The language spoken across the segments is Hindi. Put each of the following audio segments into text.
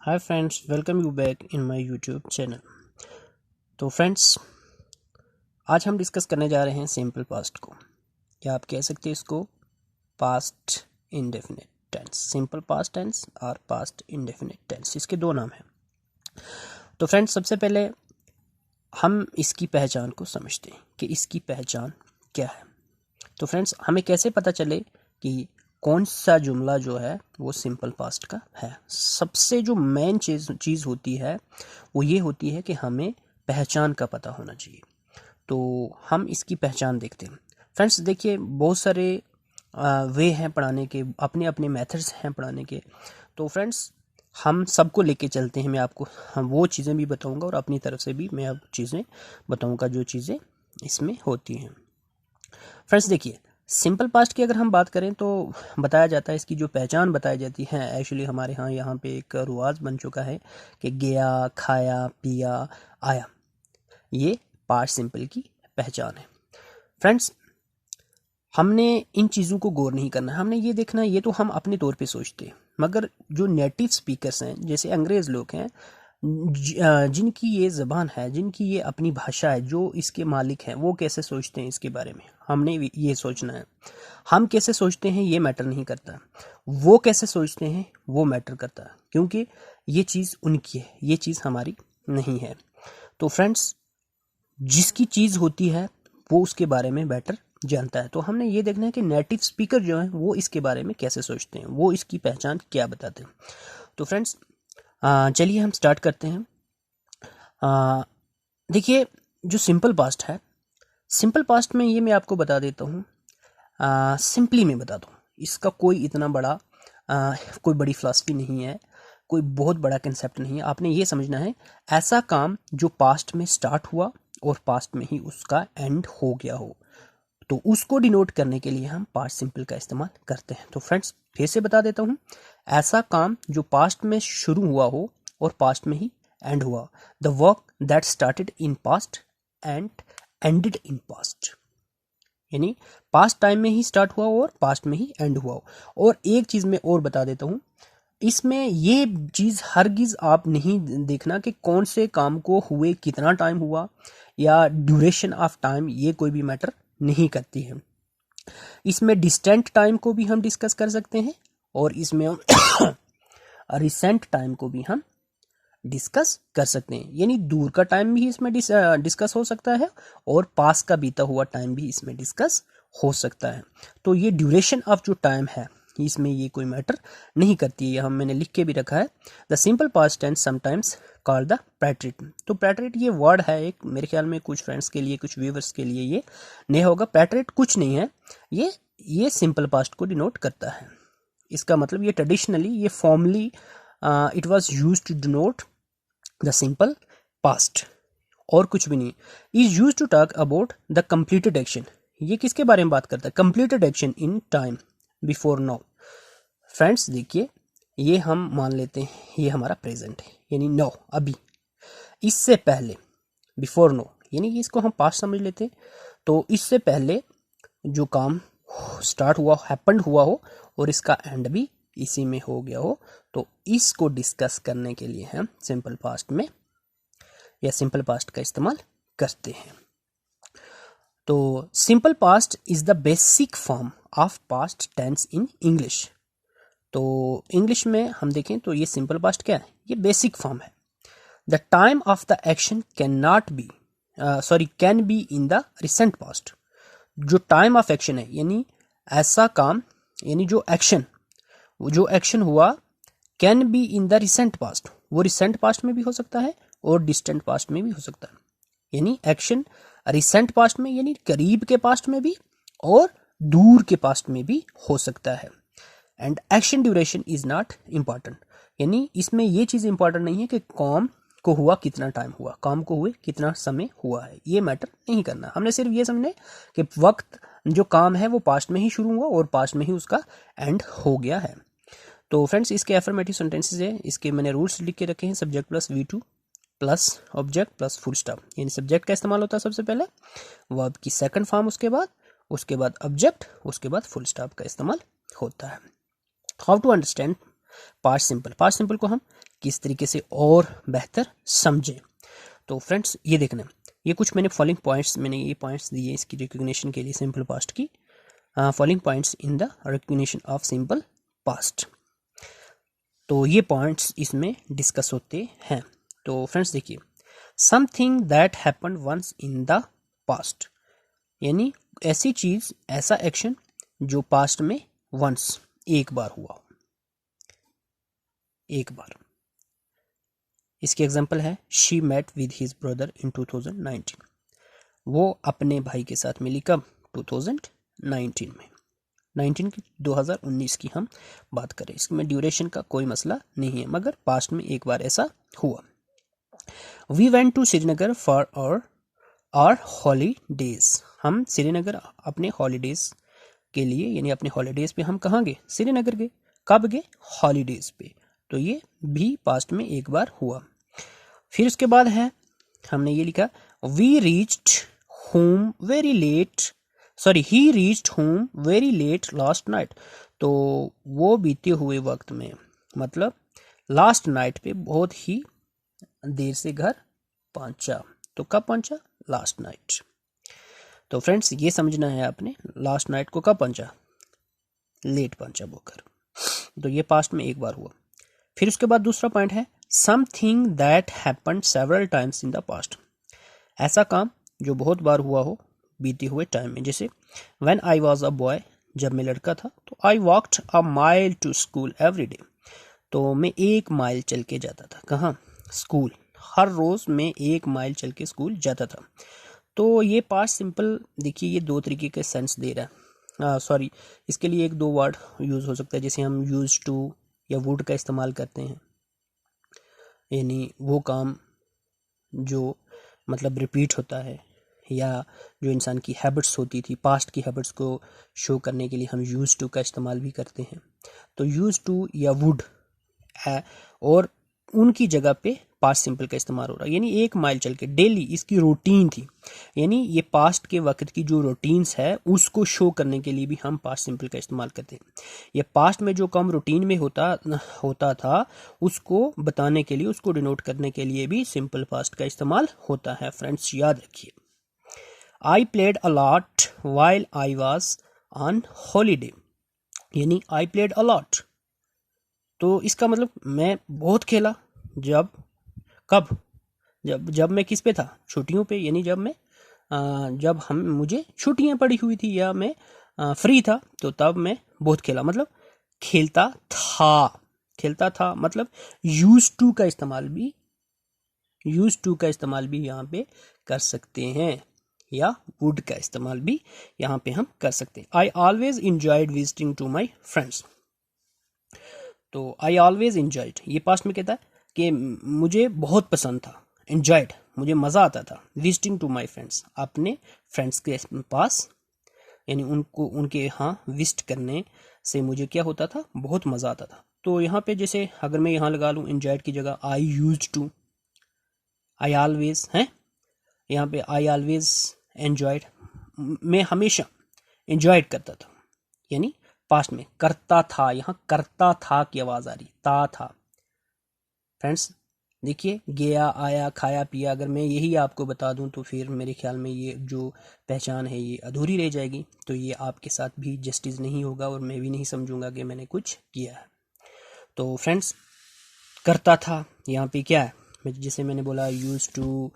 Hi friends, welcome you back in my YouTube channel. तो फ्रेंड्स, आज हम डिस्कस करने जा रहे हैं सिंपल पास्ट को, या आप कह सकते हैं इसको past indefinite tense. Simple past tense और पास्ट इंडेफिनिट टेंस, इसके दो नाम हैं। तो फ्रेंड्स, सबसे पहले हम इसकी पहचान को समझते हैं कि इसकी पहचान क्या है। तो फ्रेंड्स, हमें कैसे पता चले कि कौन सा जुमला जो है वो सिंपल पास्ट का है। सबसे जो मेन चीज़ होती है वो ये होती है कि हमें पहचान का पता होना चाहिए। तो हम इसकी पहचान देखते हैं। फ्रेंड्स देखिए, बहुत सारे वे हैं पढ़ाने के, अपने अपने मेथड्स हैं पढ़ाने के। तो फ्रेंड्स, हम सबको लेके चलते हैं। मैं आपको हम वो चीज़ें भी बताऊंगा और अपनी तरफ से भी मैं आपको चीज़ें बताऊंगा जो चीज़ें इसमें होती हैं। फ्रेंड्स देखिए, सिंपल पास्ट की अगर हम बात करें तो बताया जाता है, इसकी जो पहचान बताई जाती है, एक्चुअली हमारे यहाँ पे एक रुआज बन चुका है कि गया, खाया, पिया, आया, ये पास्ट सिंपल की पहचान है। फ्रेंड्स, हमने इन चीज़ों को गौर नहीं करना है, हमने ये देखना है। ये तो हम अपने तौर पे सोचते हैं, मगर जो नेटिव स्पीकर्स हैं, जैसे अंग्रेज़ लोग हैं, जिनकी ये ज़बान है, जिनकी ये अपनी भाषा है, जो इसके मालिक हैं, वो कैसे सोचते हैं इसके बारे में हमने ये सोचना है। हम कैसे सोचते हैं ये मैटर नहीं करता, वो कैसे सोचते हैं वो मैटर करता है, क्योंकि ये चीज़ उनकी है, ये चीज़ हमारी नहीं है। तो फ्रेंड्स, जिसकी चीज़ होती है वो उसके बारे में बेटर जानता है। तो हमने ये देखना है कि नेटिव स्पीकर जो हैं वो इसके बारे में कैसे सोचते हैं, वो इसकी पहचान क्या बताते हैं। तो फ्रेंड्स, चलिए हम स्टार्ट करते हैं। देखिए, जो सिंपल पास्ट है, सिंपल पास्ट में ये मैं आपको बता देता हूँ, सिंपली मैं बता दूँ, इसका कोई इतना बड़ा कोई बड़ी फिलॉसफी नहीं है, कोई बहुत बड़ा कंसेप्ट नहीं है। आपने ये समझना है, ऐसा काम जो पास्ट में स्टार्ट हुआ और पास्ट में ही उसका एंड हो गया हो, तो उसको डिनोट करने के लिए हम पास्ट सिंपल का इस्तेमाल करते हैं। तो फ्रेंड्स, फिर से बता देता हूँ, ऐसा काम जो पास्ट में शुरू हुआ हो और पास्ट में ही एंड हुआ, the work that started in past and ended in past, यानी पास्ट टाइम में ही स्टार्ट हुआ और पास्ट में ही एंड हुआ हो। और एक चीज़ मैं और बता देता हूँ, इसमें ये चीज़ हरगिज़ आप नहीं देखना कि कौन से काम को हुए कितना टाइम हुआ, या ड्यूरेशन ऑफ टाइम, ये कोई भी मैटर नहीं करती है। इसमें डिस्टेंट टाइम को भी हम डिस्कस कर सकते हैं, और इसमें हम रिसेंट टाइम को भी हम डिस्कस कर सकते हैं, यानी दूर का टाइम भी इसमें डिस्कस हो सकता है, और पास का बीता हुआ टाइम भी इसमें डिस्कस हो सकता है। तो ये ड्यूरेशन ऑफ जो टाइम है, इसमें ये कोई मैटर नहीं करती है। हम मैंने लिख के भी रखा है, the simple past tense sometimes called the preterite. तो प्रेटरिट ये वर्ड है एक, मेरे ख्याल में कुछ फ्रेंड्स के लिए, कुछ व्यूवर्स के लिए ये नहीं होगा। प्रेटरिट कुछ नहीं है, ये सिंपल पास्ट को डिनोट करता है। इसका मतलब ये ट्रेडिशनली, ये formally it was used to denote the simple past, और कुछ भी नहीं। Is use to talk about the completed action. ये किसके बारे में बात करता है? Completed action in time before now. Friends देखिए, ये हम मान लेते हैं ये हमारा प्रेजेंट है, यानी नाउ, अभी। इससे पहले, बिफोर नो, यानी कि इसको हम पास्ट समझ लेते हैं। तो इससे पहले जो काम स्टार्ट हुआ, हैपेंड हुआ हो, और इसका एंड भी इसी में हो गया हो, तो इसको डिस्कस करने के लिए हम सिंपल पास्ट में या सिंपल पास्ट का इस्तेमाल करते हैं। तो simple past is the basic form of past tense in English. तो इंग्लिश में हम देखें तो ये सिंपल पास्ट क्या है? ये बेसिक फॉर्म है। The time of the action can not be can be in the recent past. जो टाइम ऑफ एक्शन है, यानी ऐसा काम, यानी जो एक्शन हुआ, can be in the recent past, वो रिसेंट पास्ट में भी हो सकता है और डिस्टेंट पास्ट में भी हो सकता है। यानी एक्शन रिसेंट पास्ट में, यानी करीब के पास्ट में भी, और दूर के पास्ट में भी हो सकता है। And action duration is not important, यानी इसमें ये चीज़ इंपॉर्टेंट नहीं है कि काम को हुआ कितना टाइम हुआ, काम को हुए कितना समय हुआ है, ये मैटर नहीं करना। हमने सिर्फ ये समझने कि वक्त, जो काम है वो पास्ट में ही शुरू हुआ और पास्ट में ही उसका एंड हो गया है। तो फ्रेंड्स, इसके एफर्मेटिव सेंटेंसेस है, इसके मैंने रूल्स लिख के रखे हैं। Subject plus V2 plus object plus full stop, यानी सब्जेक्ट का इस्तेमाल होता है सबसे पहले, वर्ब की सेकंड फॉर्म उसके बाद ऑब्जेक्ट, उसके बाद फुल स्टॉप का इस्तेमाल होता है। How to understand past simple. Past simple को हम किस तरीके से और बेहतर समझें। तो फ्रेंड्स ये देखना, ये कुछ मैंने फॉलोइंग पॉइंट्स, मैंने ये पॉइंट्स दिए इसकी रिकग्निशन के लिए सिंपल पास्ट की, following points in the recognition of simple past. तो ये पॉइंट्स इसमें डिस्कस होते हैं। तो फ्रेंड्स देखिए, something that happened once in the past, यानी ऐसी चीज, ऐसा एक्शन जो पास्ट में वंस, एक बार हुआ, एक बार। इसकी एग्जांपल है she met with his brother in 2019, वो अपने भाई के साथ मिली कब, 2019 में, 19 की 2019 की हम बात करें, इसमें ड्यूरेशन का कोई मसला नहीं है, मगर पास्ट में एक बार ऐसा हुआ। We went to Srinagar for our holidays, हम श्रीनगर अपने हॉलीडेज के लिए, यानी अपने हॉलीडेज पे हम कहाँ गए, श्रीनगर गए। कब गए, हॉलीडेज पे। तो ये भी पास्ट में एक बार हुआ। फिर उसके बाद है, हमने ये लिखा we reached home very late, sorry he reached home very late last night, तो वो बीते हुए वक्त में, मतलब लास्ट नाइट पे बहुत ही देर से घर पहुंचा। तो कब पहुंचा, लास्ट नाइट। तो फ्रेंड्स ये समझना है आपने, लास्ट नाइट को कब पहुंचा, लेट पहुंचा वो घर। तो ये पास्ट में एक बार हुआ। फिर उसके बाद दूसरा पॉइंट है something that happened several times in the past, ऐसा काम जो बहुत बार हुआ हो बीते हुए टाइम में। जैसे when I was a boy, जब मैं लड़का था तो I walked a mile to school every day, तो मैं 1 माइल चल के जाता था, कहाँ, स्कूल, हर रोज मैं 1 माइल चल के स्कूल जाता था। तो ये पास्ट सिंपल, देखिए ये दो तरीके के सेंस दे रहा है, सॉरी इसके लिए 1-2 वर्ड यूज हो सकता है, जैसे हम यूज टू या वुड का इस्तेमाल करते हैं, यानी वो काम जो मतलब रिपीट होता है, या जो इंसान की हैबिट्स होती थी, पास्ट की हैबिट्स को शो करने के लिए हम यूज टू का इस्तेमाल भी करते हैं। तो यूज टू या वुड है, और उनकी जगह पे पास्ट सिंपल का इस्तेमाल हो रहा है, यानी 1 माइल चल के, डेली इसकी रूटीन थी, यानी ये पास्ट के वक्त की जो रूटीन्स है उसको शो करने के लिए भी हम पास्ट सिंपल का इस्तेमाल करते हैं। ये पास्ट में जो काम रूटीन में होता था उसको बताने के लिए, उसको डिनोट करने के लिए भी सिंपल पास्ट का इस्तेमाल होता है। फ्रेंड्स याद रखिए, I played a lot while I was on holiday, यानी आई प्लेड अ लॉट, तो इसका मतलब मैं बहुत खेला, जब, कब, जब मैं किस पे था, छुट्टियों पे, यानी जब मैं जब हम मुझे छुट्टियां पड़ी हुई थी या मैं फ्री था, तो तब मैं बहुत खेला, मतलब खेलता था, खेलता था, मतलब यूज टू का इस्तेमाल भी यहाँ पे कर सकते हैं, या वुड का इस्तेमाल भी यहाँ पे हम कर सकते हैं। I always enjoyed visiting to my friends, तो आई ऑलवेज इंजॉयड, ये पास्ट में कहता है कि मुझे बहुत पसंद था, इंजॉयड मुझे मज़ा आता था, विजिटिंग टू माई फ्रेंड्स, अपने फ्रेंड्स के पास, यानी उनको उनके यहाँ विजिट करने से मुझे क्या होता था, बहुत मज़ा आता था। तो यहाँ पे जैसे अगर मैं यहाँ लगा लूँ इंजॉयड की जगह आई यूज टू, आई ऑलवेज है, यहाँ पे आई ऑलवेज एंजॉयड, मैं हमेशा एंजॉयड करता था, यानी पास्ट में करता था, यहाँ करता था की आवाज आ रही, था। फ्रेंड्स देखिए, गया, आया, खाया, पिया, अगर मैं यही आपको बता दूं तो फिर मेरे ख्याल में ये जो पहचान है ये अधूरी रह जाएगी, तो ये आपके साथ भी जस्टिस नहीं होगा और मैं भी नहीं समझूंगा कि मैंने कुछ किया है। तो फ्रेंड्स करता था यहाँ पे क्या है, जैसे मैंने बोला यूज टू,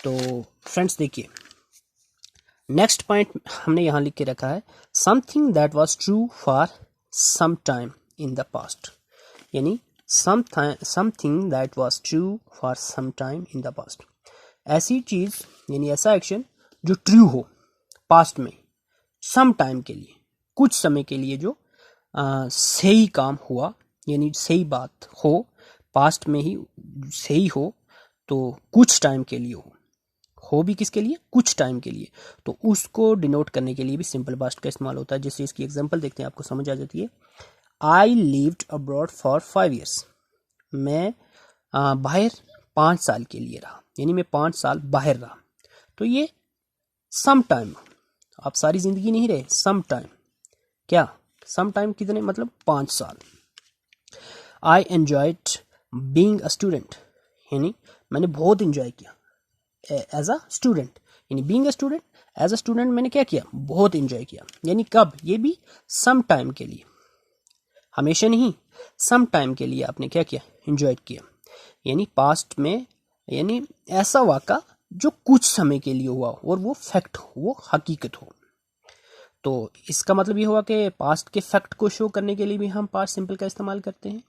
तो फ्रेंड्स देखिए नेक्स्ट पॉइंट हमने यहाँ लिख के रखा है something that was true for some time in the past, यानी something that was true for some time in the past, ऐसी चीज यानी ऐसा एक्शन जो ट्रू हो पास्ट में, सम टाइम के लिए, कुछ समय के लिए, जो सही काम हुआ, यानी सही बात हो, पास्ट में ही सही हो, तो कुछ टाइम के लिए हो भी किसके लिए, कुछ टाइम के लिए, तो उसको डिनोट करने के लिए भी सिंपल पास्ट का इस्तेमाल होता है। जैसे इसकी एग्जांपल देखते हैं, आपको समझ आ जाती है। I lived abroad for 5 years, मैं बाहर 5 साल के लिए रहा, यानी मैं 5 साल बाहर रहा, तो ये सम टाइम, आप सारी जिंदगी नहीं रहे, सम टाइम, क्या सम टाइम कितने, मतलब 5 साल। I enjoyed being a student यानी मैंने बहुत इंजॉय किया। एज अ स्टूडेंट यानी being a student, as a student मैंने क्या किया, बहुत इंजॉय किया। यानी कब, ये भी सम टाइम के लिए, हमेशा नहीं, सम टाइम के लिए आपने क्या किया, इंजॉय किया। यानी पास्ट में, यानी ऐसा वाक़ा जो कुछ समय के लिए हुआ और वो फैक्ट हो, वो हकीकत हो। तो इसका मतलब ये हुआ कि पास्ट के फैक्ट को शो करने के लिए भी हम पास्ट सिंपल का इस्तेमाल करते हैं।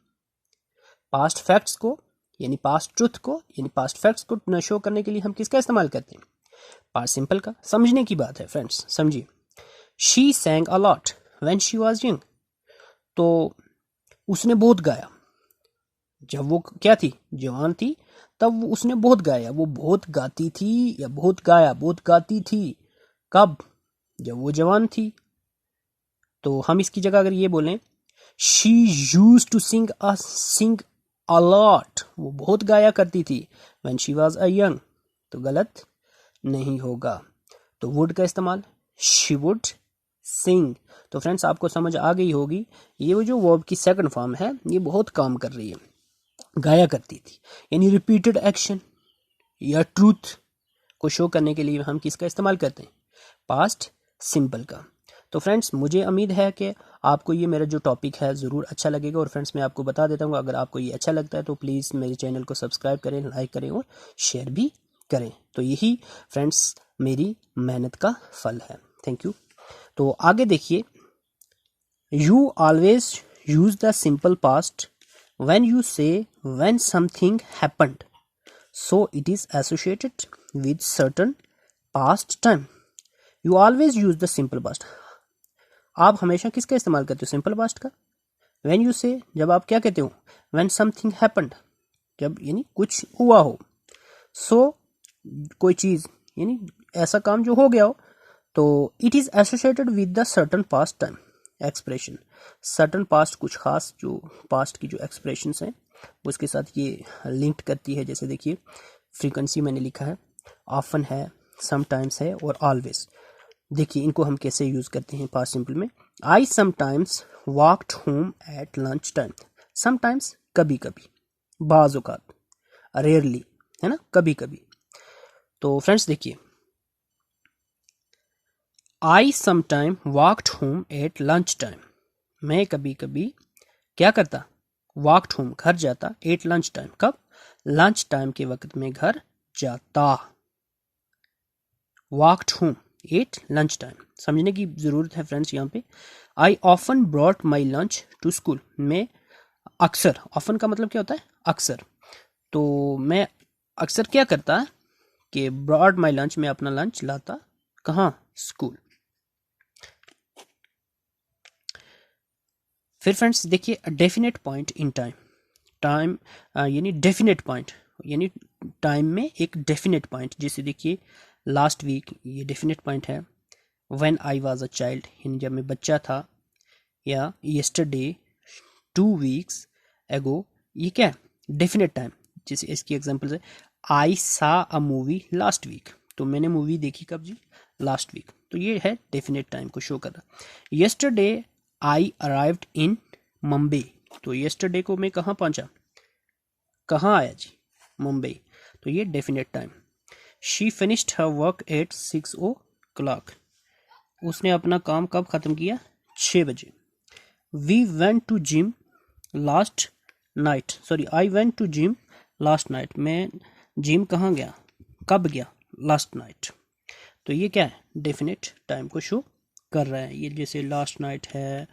पास्ट फैक्ट्स को यानी पास्ट ट्रुथ को यानी पास्ट फैक्ट्स को शो करने के लिए हम किसका इस्तेमाल करते हैं, पास्ट सिंपल का। समझने की बात है फ्रेंड्स, समझिए। She सैंग a lot when she was young, तो उसने बहुत गाया जब वो क्या थी, जवान थी, तब उसने बहुत गाया। वो बहुत गाती थी या बहुत गाया, बहुत गाती थी कब, जब वो जवान थी। तो हम इसकी जगह अगर ये बोलें she use to sing a lot, वो बहुत गाया करती थी, when she was a young, तो गलत नहीं होगा। तो वुड का इस्तेमाल, शी वुड सिंग। तो फ्रेंड्स आपको समझ आ गई होगी, ये वो जो वर्ब की सेकंड फॉर्म है ये बहुत काम कर रही है, गाया करती थी। यानी रिपीटेड एक्शन या ट्रूथ को शो करने के लिए हम किसका इस्तेमाल करते हैं, पास्ट सिंपल का। तो फ्रेंड्स मुझे उम्मीद है कि आपको ये मेरा जो टॉपिक है ज़रूर अच्छा लगेगा। और फ्रेंड्स मैं आपको बता देता हूँ, अगर आपको ये अच्छा लगता है तो प्लीज़ मेरे चैनल को सब्सक्राइब करें, लाइक करें और शेयर भी करें। तो यही फ्रेंड्स मेरी मेहनत का फल है। Thank you. तो आगे देखिए, you always use the simple past when you say when something happened, so it is associated with certain past time. You always use the simple past. आप हमेशा किसका इस्तेमाल करते हो, सिंपल पास्ट का। when you say, जब आप क्या कहते हो, when something happened, जब यानी कुछ हुआ हो, so कोई चीज़ यानी ऐसा काम जो हो गया हो, तो it is associated with the certain past time expression. Certain past, कुछ खास जो पास्ट की जो एक्सप्रेशंस हैं उसके साथ ये लिंक्ड करती है। जैसे देखिए फ्रीक्वेंसी मैंने लिखा है, ऑफन है, समटाइम्स है और ऑलवेज। देखिए इनको हम कैसे यूज़ करते हैं पास्ट सिंपल में। I sometimes walked home at lunch time. Sometimes कभी कभी, बाज़ औक़ात, रेयरली है ना, कभी कभी। तो फ्रेंड्स देखिए, I sometime walked home at lunch time, मैं कभी कभी क्या करता, वॉकड होम घर जाता, एट लंच टाइम कब, लंच टाइम के वक्त में घर जाता। Walked home at lunch time, समझने की ज़रूरत है फ्रेंड्स यहाँ पे। I often brought my lunch to school, मैं अक्सर, ऑफन का मतलब क्या होता है, अक्सर, तो मैं अक्सर क्या करता कि ब्रॉट माई लंच, मैं अपना लंच लाता कहाँ, स्कूल। फिर फ्रेंड्स देखिए, definite point in time, time यानी डेफिनेट पॉइंट यानी टाइम में एक डेफिनेट पॉइंट। जैसे देखिए लास्ट वीक, ये डेफिनेट पॉइंट है। When I was a child, यानी जब मैं बच्चा था। या यस्टरडे, 2 वीक्स एगो, ये क्या है, डेफिनेट टाइम। जैसे इसकी एग्जांपल्स है, आई सा अ मूवी लास्ट वीक, तो मैंने मूवी देखी कब जी, लास्ट वीक। तो ये है डेफिनेट टाइम को शो कर रहा। Yesterday I arrived in Mumbai, तो यस्टरडे को मैं कहाँ पहुँचा, कहाँ आया जी, मुंबई, तो ये definite time. She finished her work at 6 o'clock, उसने अपना काम कब ख़त्म किया, 6 बजे। We went to gym last night, sorry I went to gym last night, मैं जिम कहाँ गया, कब गया, लास्ट नाइट। तो ये क्या है, डेफिनेट टाइम को शो कर रहा है। ये जैसे लास्ट नाइट है,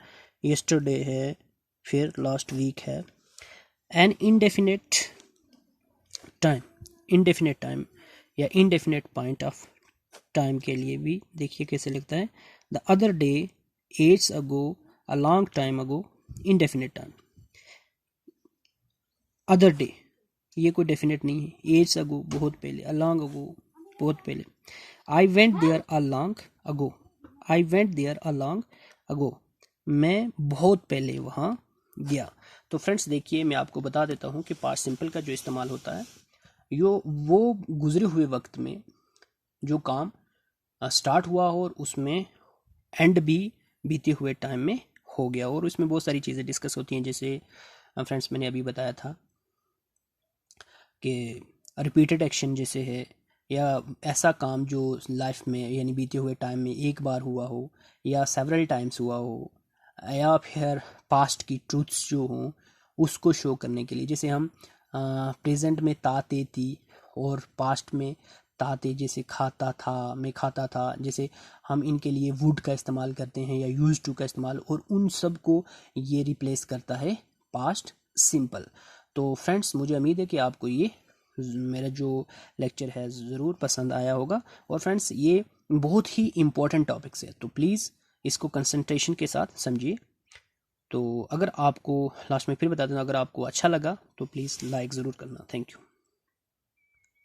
यस्टरडे है, फिर लास्ट वीक है। An indefinite time, indefinite time या इनडेफिनेट पॉइंट ऑफ टाइम के लिए भी देखिए कैसे लिखता है, the other day, ages ago, a long time ago, indefinite time. Other day ये कोई डेफिनेट नहीं है, एज अगो बहुत पहले, अ लॉन्ग अगो बहुत पहले। I went there a long ago, I went there a long ago, मैं बहुत पहले वहाँ गया। तो फ्रेंड्स देखिए, मैं आपको बता देता हूँ कि पास्ट सिंपल का जो इस्तेमाल होता है वो गुजरे हुए वक्त में जो काम स्टार्ट हुआ हो और उसमें एंड भी बीते हुए टाइम में हो गया, और उसमें बहुत सारी चीज़ें डिस्कस होती हैं। जैसे फ्रेंड्स मैंने अभी बताया था कि रिपीटेड एक्शन जैसे है, या ऐसा काम जो लाइफ में यानी बीते हुए टाइम में एक बार हुआ हो या सेवरल टाइम्स हुआ हो, या फिर पास्ट की ट्रूथ्स जो हों उसको शो करने के लिए। जैसे हम प्रेजेंट में ताते ती और पास्ट में ताते, जैसे खाता था, मैं खाता था, जैसे हम इनके लिए वुड का इस्तेमाल करते हैं या यूज टू का इस्तेमाल, और उन सब को ये रिप्लेस करता है पास्ट सिंपल। तो फ्रेंड्स, मुझे उम्मीद है कि आपको ये मेरा जो लेक्चर है ज़रूर पसंद आया होगा। और फ्रेंड्स, ये बहुत ही इम्पोर्टेंट टॉपिक्स है, तो प्लीज़ इसको कंसंट्रेशन के साथ समझिए। तो अगर आपको लास्ट में फिर बता देना, अगर आपको अच्छा लगा तो प्लीज़ लाइक ज़रूर करना। Thank you.